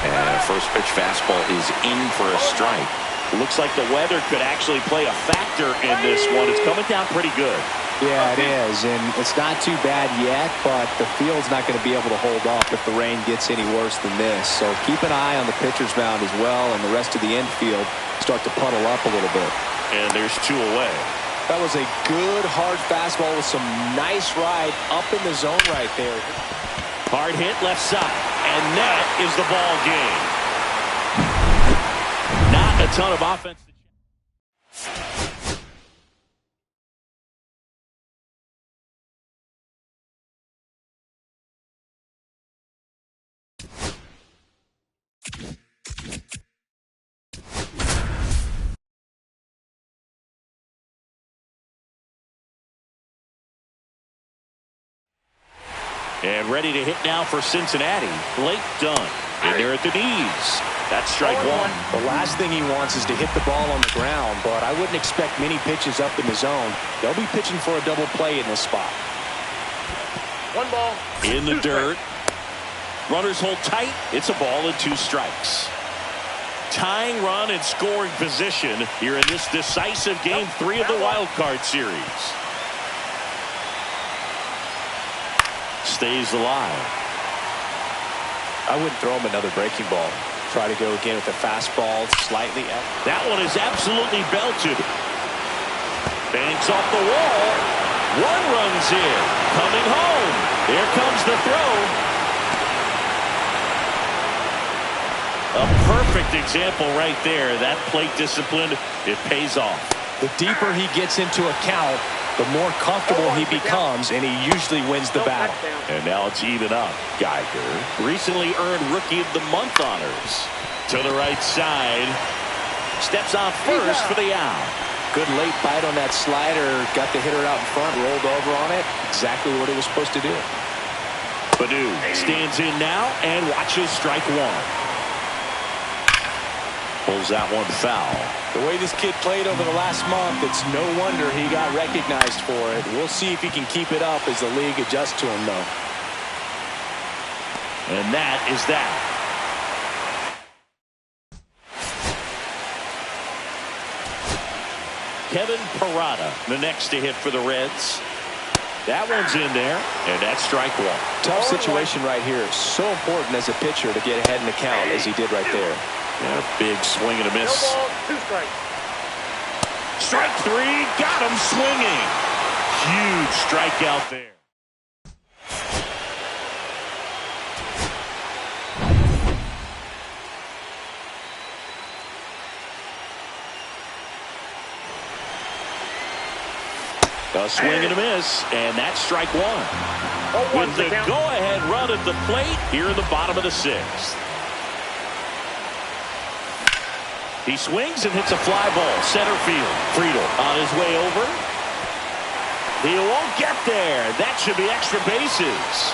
And first pitch fastball is in for a strike. Looks like the weather could actually play a factor in this one. It's coming down pretty good. Yeah, it is, and it's not too bad yet, but the field's not going to be able to hold up if the rain gets any worse than this. So keep an eye on the pitcher's mound as well, and the rest of the infield start to puddle up a little bit. And there's 2 away. That was a good, hard fastball with some nice ride up in the zone right there. Hard hit left side, and that is the ball game. Not a ton of offense. And ready to hit now for Cincinnati. Blake Dunn. And they're at the knees. That's strike 1. The last thing he wants is to hit the ball on the ground, but I wouldn't expect many pitches up in the zone. They'll be pitching for a double play in this spot. 1 ball. In the dirt. Runners hold tight. It's a ball and 2 strikes. Tying run and scoring position here in this decisive Game 3 of the Wild Card Series. Stays alive. I wouldn't throw him another breaking ball. Try to go again with a fastball slightly up. That one is absolutely belted. Banks off the wall. 1 runs in. Coming home. Here comes the throw. A perfect example right there. That plate discipline, it pays off. The deeper he gets into a count, the more comfortable he becomes, and he usually wins the battle. And now it's even up. Geiger recently earned Rookie of the Month honors. To the right side. Steps on first for the out. Good late bite on that slider. Got the hitter out in front, rolled over on it. Exactly what he was supposed to do. Badu stands in now and watches strike 1. Pulls that one foul. The way this kid played over the last month, it's no wonder he got recognized for it. We'll see if he can keep it up as the league adjusts to him, though. And that is that. Kevin Parada, the next to hit for the Reds. That one's in there, and that's strike 1. Tough situation right here. So important as a pitcher to get ahead in the count as he did right there. And a big swing and a miss. No ball, 2 strikes. Strike 3, got him swinging. Huge strikeout there. A swing and a miss, and that's strike 1. With the go-ahead run at the plate here in the bottom of the 6th. He swings and hits a fly ball. Center field. Friedel on his way over. He won't get there. That should be extra bases.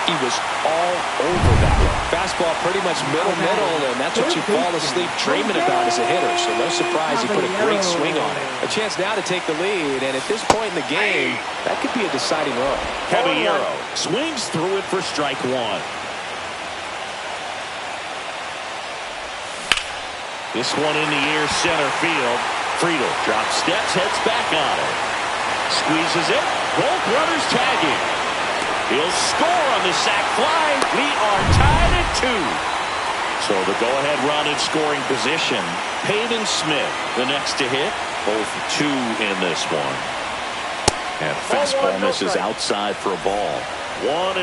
He was all over that one. Fastball pretty much middle, and that's what you fall asleep dreaming about as a hitter. So no surprise he put a great swing on it. A chance now to take the lead, and at this point in the game, that could be a deciding run. Caballero swings through it for strike one. This one in the air, center field. Friedel drops steps, heads back on it. Squeezes it. Both runners tagging. He'll score on the sac fly. We are tied at 2. So the go-ahead run in scoring position. Peyton Smith, the next to hit. 0-2 in this one. And fastball misses outside for a ball. 1-0.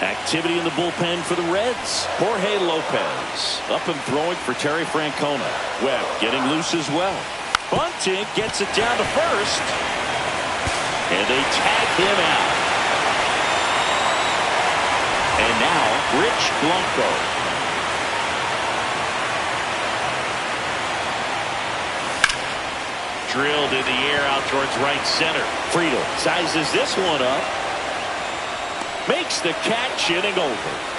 Activity in the bullpen for the Reds. Jorge Lopez up and throwing for Terry Francona. Webb getting loose as well. Bunting gets it down to first. And they tag him out. And now, Rich Blanco. Drilled in the air out towards right center. Friedel sizes this one up. Makes the catch, inning over.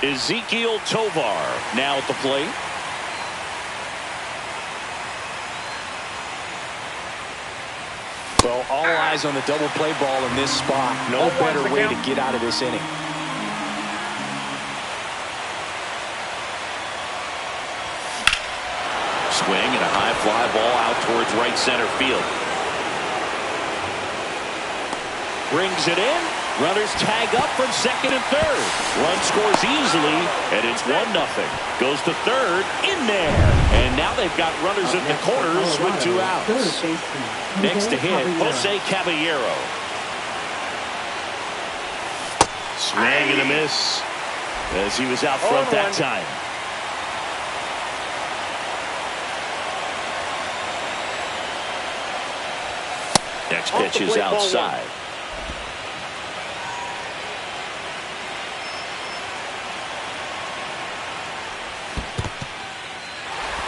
Ezekiel Tovar now at the plate. Well, all eyes on the double play ball in this spot. No better way to get out of this inning. Swing and a high fly ball out towards right center field. Brings it in. Runners tag up from second and third. Run scores easily, and it's 1-0. Goes to third, in there. And now they've got runners in the corners with 2 outs. Next to hit, Jose Caballero. Swing and a miss as he was out front that time. Next pitch is outside.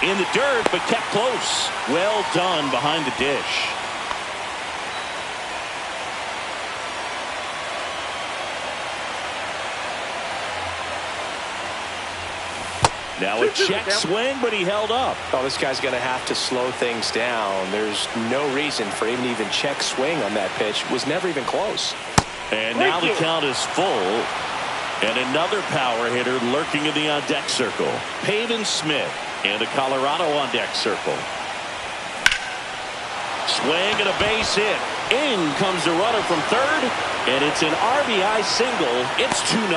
In the dirt, but kept close. Well done behind the dish. Now a check swing, but he held up. Oh, this guy's going to have to slow things down. There's no reason for him to even check swing on that pitch. Was never even close. And now the count is full. And another power hitter lurking in the on-deck circle. Peyton Smith. And a Colorado on deck circle. Swing and a base hit. In comes the runner from third. And it's an RBI single. It's 2-0.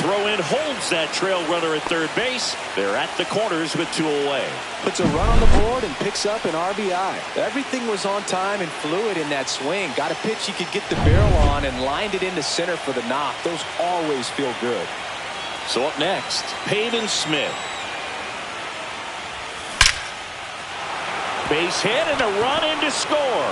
Throw in holds that trail runner at third base. They're at the corners with 2 away. Puts a run on the board and picks up an RBI. Everything was on time and fluid in that swing. Got a pitch he could get the barrel on and lined it into center for the knock. Those always feel good. So up next, Peyton Smith. Base hit and a run in to score.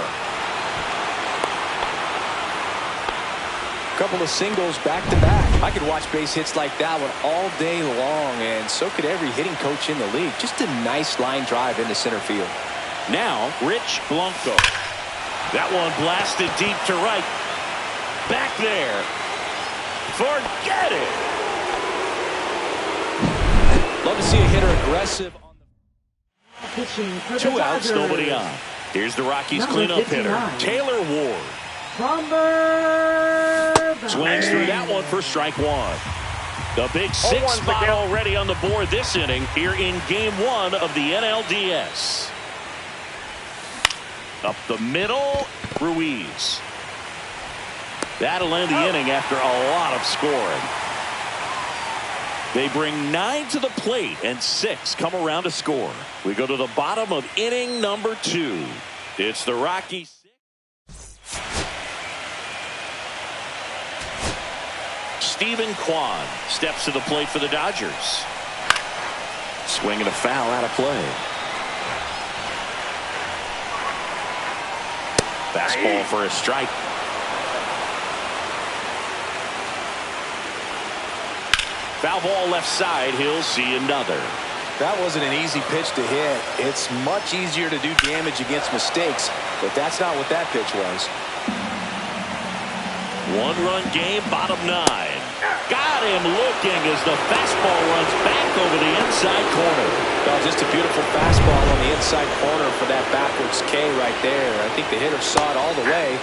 Couple of singles back to back. I could watch base hits like that one all day long, and so could every hitting coach in the league. Just a nice line drive into center field. Now Rich Blanco. That one blasted deep to right. Back there. Forget it. Love to see a hitter aggressive. 2 outs, nobody on. Here's the Rockies cleanup hitter, Taylor Ward. Swings through that one for strike 1. The big 6 spot already on the board this inning here in game 1 of the NLDS. Up the middle, Ruiz. That'll end the inning after a lot of scoring. They bring 9 to the plate and 6 come around to score. We go to the bottom of inning number 2. It's the Rockies. Steven Kwan steps to the plate for the Dodgers. Swinging a foul out of play. Fastball for a strike. Foul ball left side. He'll see another. That wasn't an easy pitch to hit. It's much easier to do damage against mistakes, but that's not what that pitch was. 1-run game, bottom 9. Got him looking as the fastball runs back over the inside corner. Well, just a beautiful fastball on the inside corner for that backwards K right there. I think the hitter saw it all the way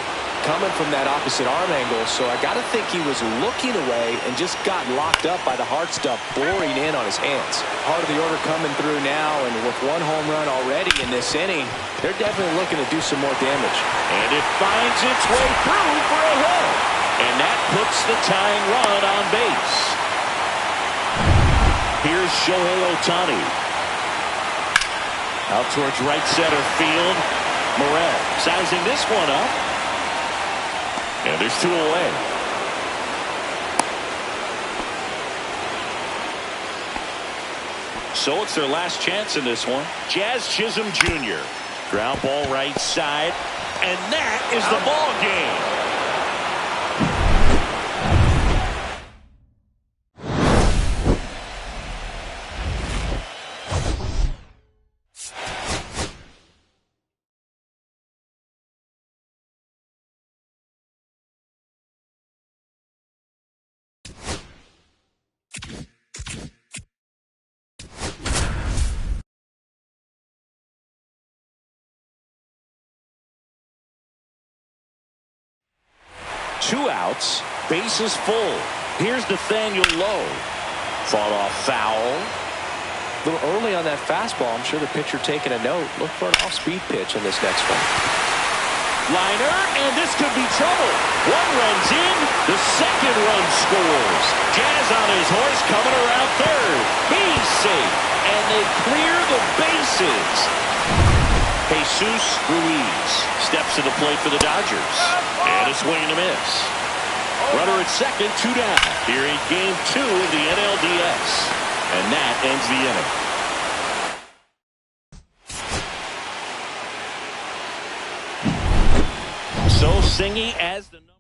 coming from that opposite arm angle, so I got to think he was looking away and just got locked up by the hard stuff boring in on his hands. Part of the order coming through now, and with 1 home run already in this inning, they're definitely looking to do some more damage. And it finds its way through for a hit. And that puts the tying run on base. Here's Shohei Ohtani. Out towards right center field. Morel sizing this one up. And there's 2 away. So it's their last chance in this one. Jazz Chisholm Jr. Ground ball right side. And that is the ball game. Two outs, bases full. Here's Nathaniel Lowe. Fought off foul. A little early on that fastball. I'm sure the pitcher taking a note. Look for an off-speed pitch in this next one. Liner, and this could be trouble. 1 runs in, the 2nd run scores. Jazz on his horse coming around 3rd. He's safe, and they clear the bases. Jesus Ruiz steps to the plate for the Dodgers. And a swing and a miss. Runner at 2nd, 2 down. Here in game 2 of the NLDS. And that ends the inning. So Singy as the number.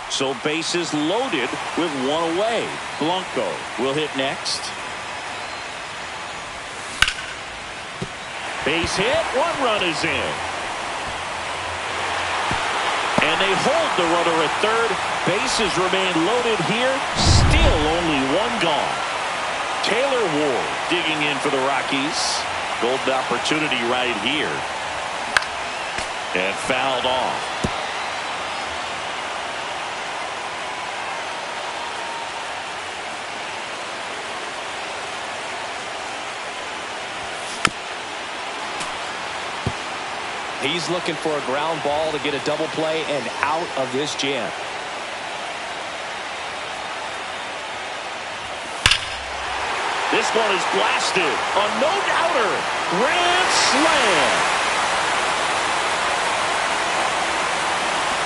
So bases loaded with 1 away. Blanco will hit next. Base hit. 1 run is in. And they hold the runner at 3rd. Bases remain loaded here. Still only 1 gone. Taylor Ward digging in for the Rockies. Golden opportunity right here. And fouled off. He's looking for a ground ball to get a double play and out of this jam. This one is blasted. A no-doubter. Grand slam.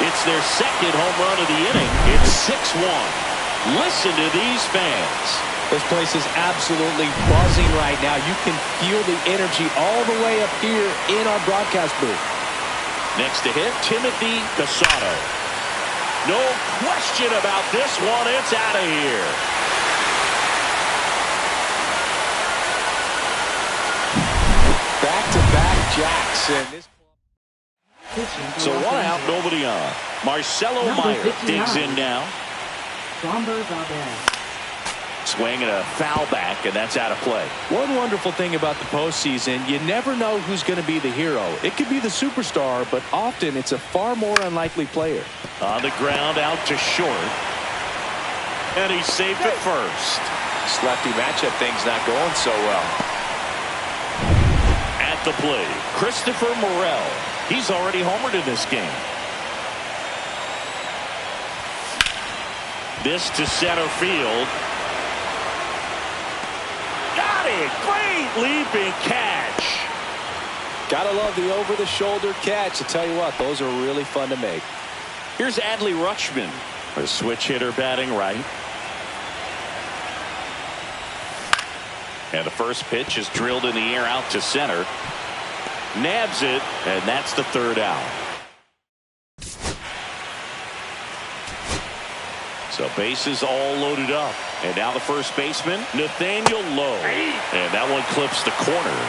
It's their 2nd home run of the inning. It's 6-1. Listen to these fans. This place is absolutely buzzing right now. You can feel the energy all the way up here in our broadcast booth. Next to hit, Timothy Casado. No question about this one. It's out of here. Back-to-back Jackson. So 1 out, nobody on. Marcelo Meyer digs in now. Swing and a foul back, and that's out of play. One wonderful thing about the postseason, you never know who's going to be the hero. It could be the superstar, but often it's a far more unlikely player. On the ground, out to short. And he's safe at first. This lefty matchup thing's not going so well. At the plate, Christopher Morel. He's already homered in this game. This to center field. Got it! Great leaping catch. Gotta love the over-the-shoulder catch. I tell you what, those are really fun to make. Here's Adley Rutschman, a switch hitter batting right. And the first pitch is drilled in the air out to center. Nabs it, and that's the third out. So bases all loaded up. And now the first baseman, Nathaniel Lowe. And that one clips the corner.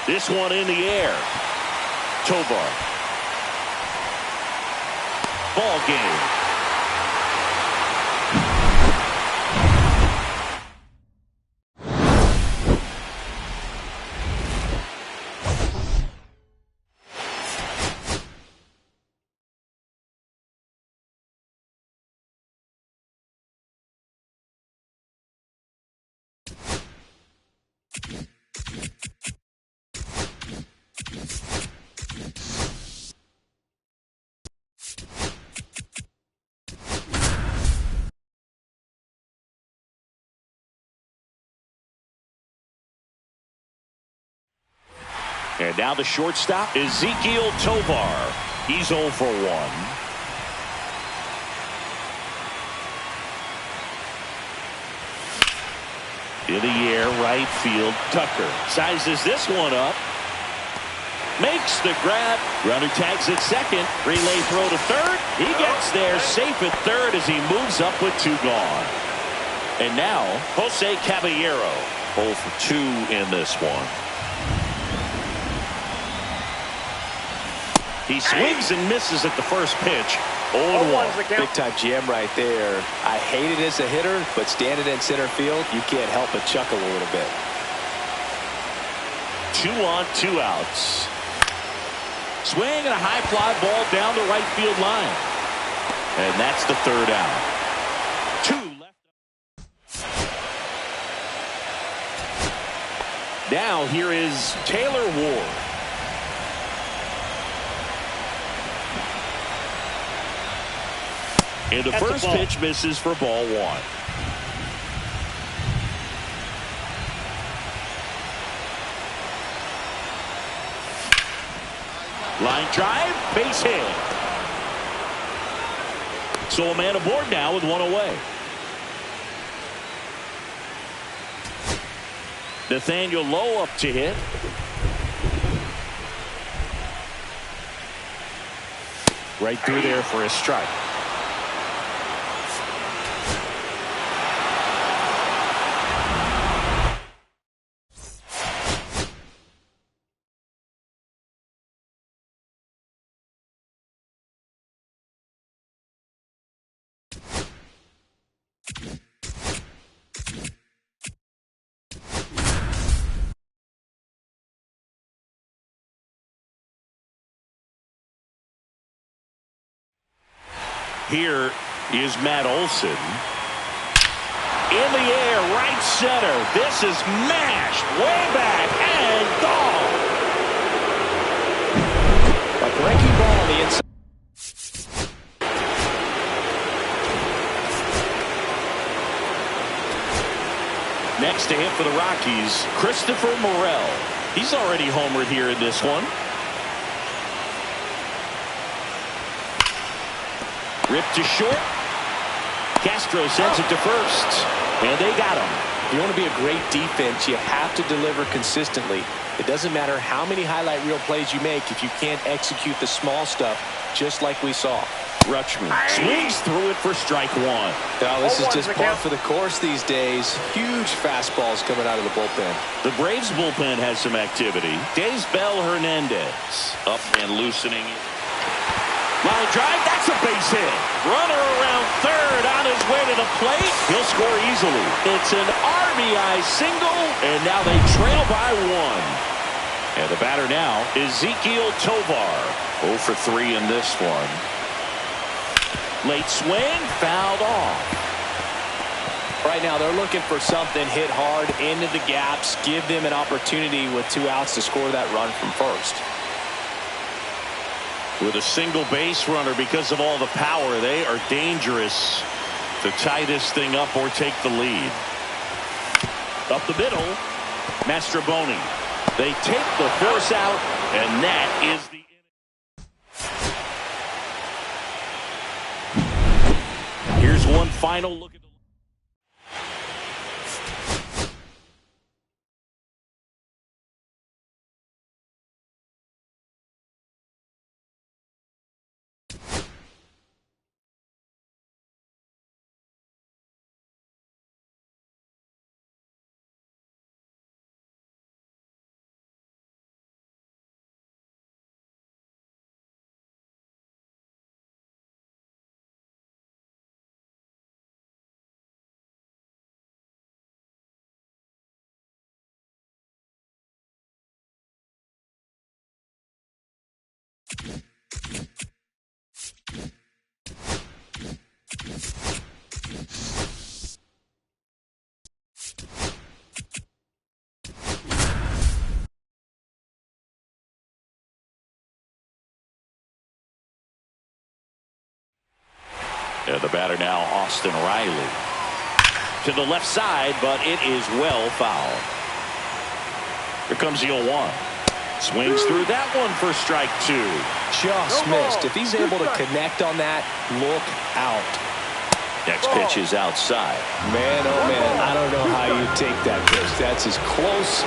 This one in the air. Tovar. Ball game. And now the shortstop, Ezekiel Tovar. He's 0 for 1. In the air, right field, Tucker sizes this one up. Makes the grab. Runner tags at second. Relay throw to third. He gets there safe at third as he moves up with 2 gone. And now, Jose Caballero, 0 for 2 in this one. He swings and misses at the first pitch. 0-1. Big time jam right there. I hate it as a hitter, but standing in center field, you can't help but chuckle a little bit. 2 on, 2 outs. Swing and a high fly ball down the right field line. And that's the third out. 2 left. Now here is Taylor Ward. And the first pitch misses for ball 1. Line drive, base hit. So a man aboard now with 1 away. Nathaniel Lowe up to hit. Right through there for a strike. Here is Matt Olson. In the air, right center. This is mashed way back and gone. A breaking ball on the inside. Next to hit for the Rockies, Christopher Morel. He's already homered here in this one. Ripped to short. Castro sends it to first. And they got him. If you want to be a great defense, you have to deliver consistently. It doesn't matter how many highlight reel plays you make if you can't execute the small stuff, just like we saw. Rutschman swings through it for strike 1. Now, this is just par for the course these days. Huge fastballs coming out of the bullpen. The Braves bullpen has some activity. Daysbel Hernandez up and loosening. Line drive, that's a base hit. Runner around third, his way to the plate. He'll score easily. It's an RBI single, and now they trail by 1. And the batter now, Ezekiel Tovar. 0 for 3 in this one. Late swing, fouled off. Right now, they're looking for something hit hard into the gaps, give them an opportunity with 2 outs to score that run from first. With a single base runner, because of all the power, they are dangerous to tie this thing up or take the lead. Up the middle, Mastroboni. They take the force out, and that is the inning. Here's one final look at the the batter now, Austin Riley. To the left side, but it is well fouled. Here comes the 0-1. Swings through that one for strike 2. Just missed. If he's able to connect on that, look out. Next pitch is outside. Man, oh man, I don't know how you take that pitch. That's as close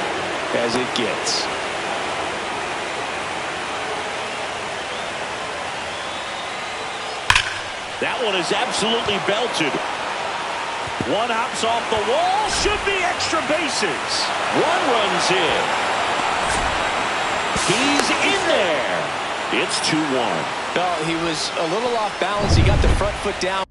as it gets. That one is absolutely belted. One hops off the wall. Should be extra bases. One runs in. He's in there. It's 2-1. No, he was a little off balance. He got the front foot down.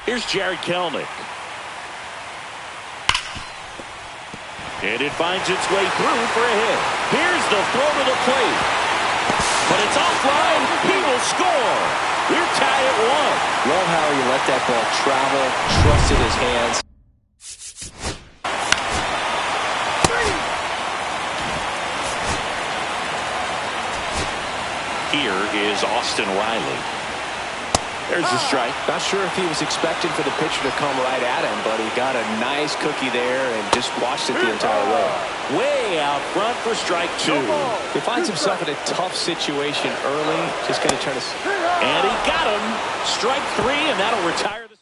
Here's Jared Kelenic. And it finds its way through for a hit. Here's the throw to the plate. But it's offline. He will score. We're tied at 1. Love how he let that ball travel, trusted his hands. Here is Austin Riley. There's the strike. Not sure if he was expecting for the pitcher to come right at him, but he got a nice cookie there and just watched it the entire way. Way out front for strike 2. He finds himself in a tough situation early. Just going to turn his... And he got him. Strike 3, and that'll retire the